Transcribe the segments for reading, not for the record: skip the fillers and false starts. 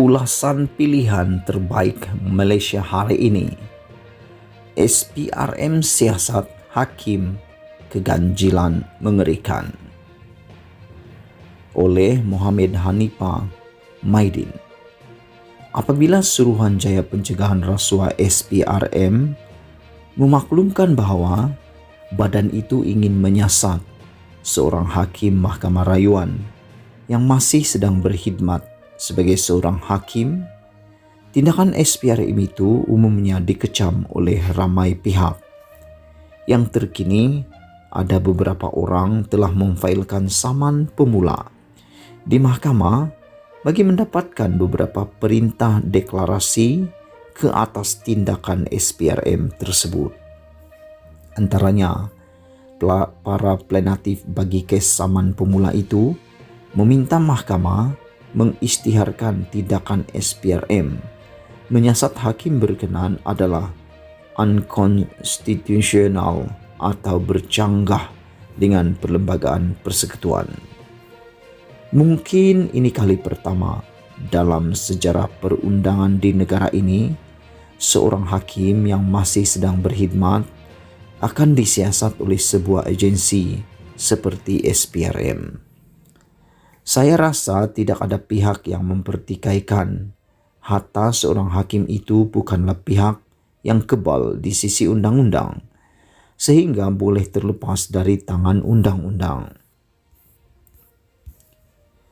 Ulasan pilihan terbaik Malaysia hari ini. SPRM siasat hakim keganjilan mengerikan. Oleh Muhammad Hanifah Maidin. Apabila Suruhanjaya Pencegahan Rasuah SPRM memaklumkan bahawa badan itu ingin menyiasat seorang hakim Mahkamah Rayuan yang masih sedang berkhidmat sebagai seorang hakim, tindakan SPRM itu umumnya dikecam oleh ramai pihak. Yang terkini, ada beberapa orang telah memfailkan saman pemula di mahkamah bagi mendapatkan beberapa perintah deklarasi ke atas tindakan SPRM tersebut. Antaranya, para plenatif bagi kes saman pemula itu meminta mahkamah mengisytiharkan tindakan SPRM menyiasat hakim berkenaan adalah unconstitutional atau bercanggah dengan perlembagaan persekutuan. Mungkin ini kali pertama dalam sejarah perundangan di negara ini seorang hakim yang masih sedang berkhidmat akan disiasat oleh sebuah agensi seperti SPRM. Saya rasa tidak ada pihak yang mempertikaikan harta seorang hakim itu bukanlah pihak yang kebal di sisi undang-undang, sehingga boleh terlepas dari tangan undang-undang.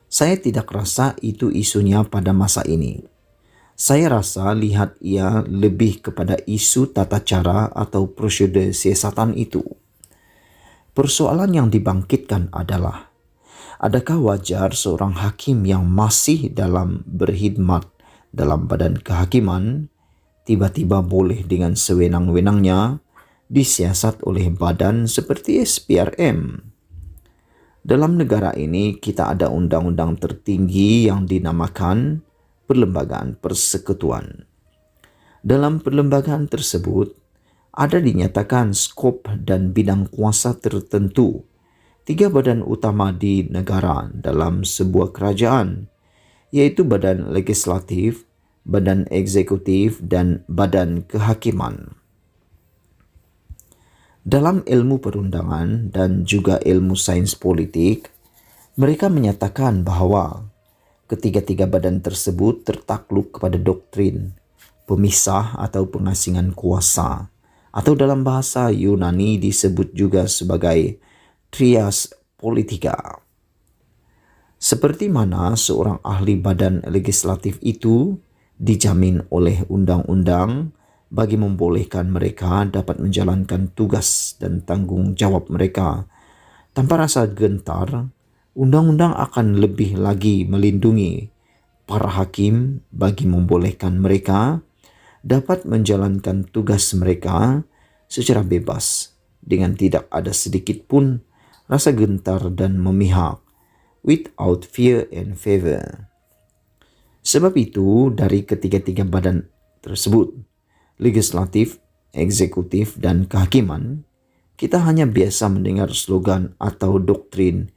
Saya tidak rasa itu isunya pada masa ini. Saya rasa lihat ia lebih kepada isu tata cara atau prosedur siasatan itu. Persoalan yang dibangkitkan adalah, adakah wajar seorang hakim yang masih dalam berkhidmat dalam badan kehakiman tiba-tiba boleh dengan sewenang-wenangnya disiasat oleh badan seperti SPRM? Dalam negara ini kita ada undang-undang tertinggi yang dinamakan Perlembagaan Persekutuan. Dalam perlembagaan tersebut ada dinyatakan skop dan bidang kuasa tertentu 3 badan utama di negara dalam sebuah kerajaan, yaitu badan legislatif, badan eksekutif, dan badan kehakiman. Dalam ilmu perundangan dan juga ilmu sains politik, mereka menyatakan bahawa ketiga-tiga badan tersebut tertakluk kepada doktrin pemisah atau pengasingan kuasa, atau dalam bahasa Yunani disebut juga sebagai trias politika. Seperti mana seorang ahli badan legislatif itu dijamin oleh undang-undang bagi membolehkan mereka dapat menjalankan tugas dan tanggung jawab mereka tanpa rasa gentar, undang-undang akan lebih lagi melindungi para hakim bagi membolehkan mereka dapat menjalankan tugas mereka secara bebas dengan tidak ada sedikit pun rasa gentar dan memihak, without fear and favor. Sebab itu, dari ketiga-tiga badan tersebut, legislatif, eksekutif, dan kehakiman, kita hanya biasa mendengar slogan atau doktrin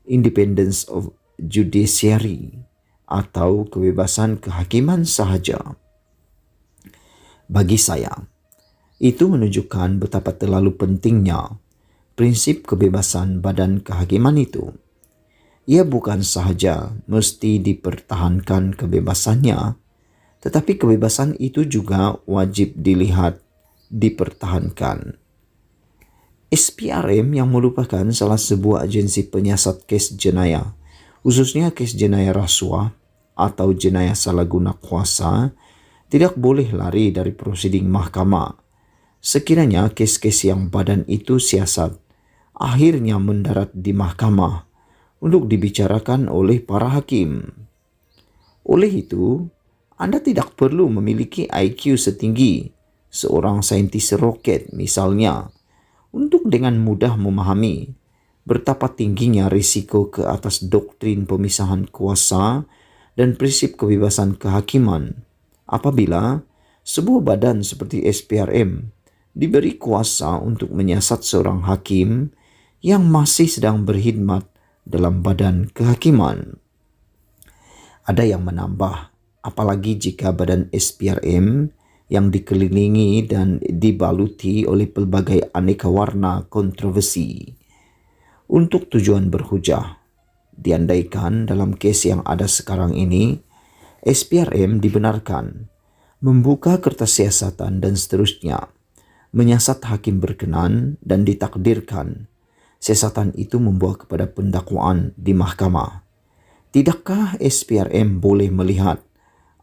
independence of judiciary atau kebebasan kehakiman sahaja. Bagi saya, itu menunjukkan betapa terlalu pentingnya prinsip kebebasan badan kehakiman itu. Ia bukan sahaja mesti dipertahankan kebebasannya, tetapi kebebasan itu juga wajib dilihat dipertahankan. SPRM yang merupakan salah sebuah agensi penyiasat kes jenayah, khususnya kes jenayah rasuah atau jenayah salah guna kuasa, tidak boleh lari dari prosedur mahkamah. Sekiranya kes-kes yang badan itu siasat akhirnya mendarat di mahkamah untuk dibicarakan oleh para hakim. Oleh itu, Anda tidak perlu memiliki IQ setinggi seorang saintis roket misalnya untuk dengan mudah memahami betapa tingginya risiko ke atas doktrin pemisahan kuasa dan prinsip kebebasan kehakiman apabila sebuah badan seperti SPRM diberi kuasa untuk menyiasat seorang hakim yang masih sedang berkhidmat dalam badan kehakiman. Ada yang menambah apalagi jika badan SPRM yang dikelilingi dan dibaluti oleh pelbagai aneka warna kontroversi. Untuk tujuan berhujah, diandaikan dalam kes yang ada sekarang ini, SPRM dibenarkan membuka kertas siasatan dan seterusnya, menyiasat hakim berkenan dan ditakdirkan siasatan itu membawa kepada pendakwaan di mahkamah. Tidakkah SPRM boleh melihat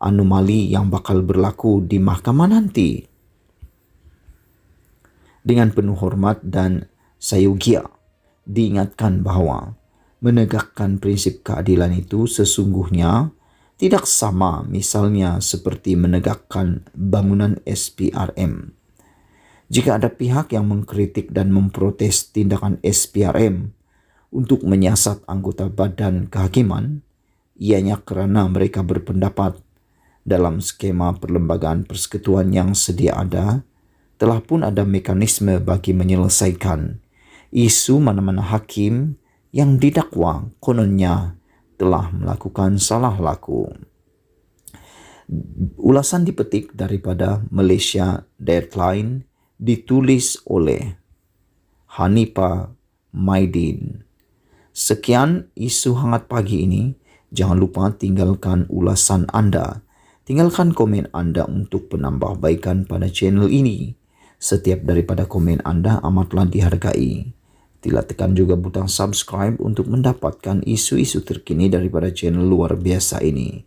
anomali yang bakal berlaku di mahkamah nanti? Dengan penuh hormat dan sayogia, diingatkan bahawa menegakkan prinsip keadilan itu sesungguhnya tidak sama misalnya seperti menegakkan bangunan SPRM. Jika ada pihak yang mengkritik dan memprotes tindakan SPRM untuk menyiasat anggota badan kehakiman, ianya kerana mereka berpendapat dalam skema perlembagaan persekutuan yang sedia ada, telah pun ada mekanisme bagi menyelesaikan isu mana-mana hakim yang didakwa kononnya telah melakukan salah laku. Ulasan dipetik daripada Malaysia Deadline, ditulis oleh Hanipa Maidin. Sekian isu hangat pagi ini. Jangan lupa tinggalkan ulasan anda. Tinggalkan komen anda untuk penambahbaikan pada channel ini. Setiap daripada komen anda amatlah dihargai. Sila tekan juga butang subscribe untuk mendapatkan isu-isu terkini daripada channel luar biasa ini.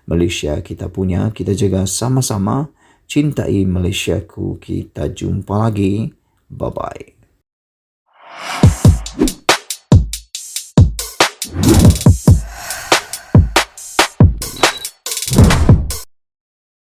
Malaysia kita punya, kita jaga sama-sama. Cintai Malaysiaku, kita jumpa lagi. Bye-bye.